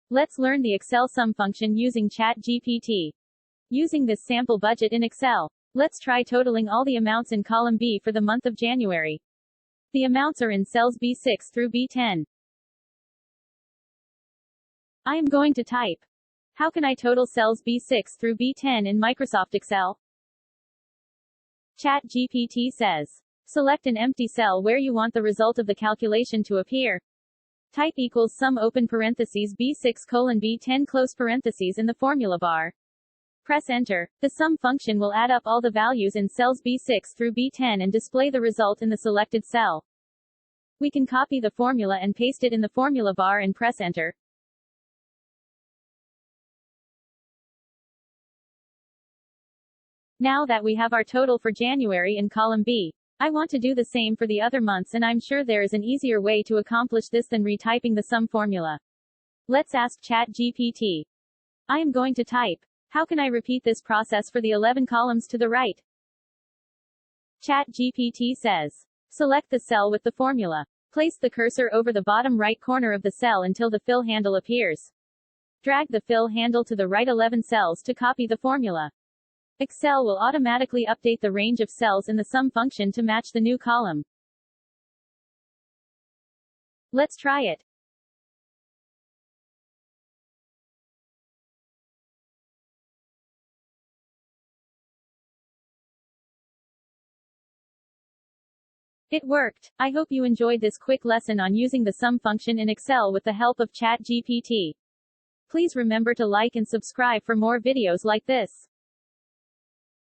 Let's learn the Excel sum function using ChatGPT. Using this sample budget in Excel, let's try totaling all the amounts in column B for the month of January. The amounts are in cells B6 through B10. I am going to type. How can I total cells B6 through B10 in Microsoft Excel? ChatGPT says, select an empty cell where you want the result of the calculation to appear. Type equals sum open parentheses B6 colon B10 close parentheses in the formula bar. Press enter. The sum function will add up all the values in cells B6 through B10 and display the result in the selected cell. We can copy the formula and paste it in the formula bar and press enter. Now that we have our total for January in column B, I want to do the same for the other months, and I'm sure there is an easier way to accomplish this than retyping the sum formula. Let's ask ChatGPT. I am going to type. How can I repeat this process for the 11 columns to the right? ChatGPT says, select the cell with the formula. Place the cursor over the bottom right corner of the cell until the fill handle appears. Drag the fill handle to the right 11 cells to copy the formula. Excel will automatically update the range of cells in the sum function to match the new column. Let's try it. It worked. I hope you enjoyed this quick lesson on using the sum function in Excel with the help of ChatGPT. Please remember to like and subscribe for more videos like this.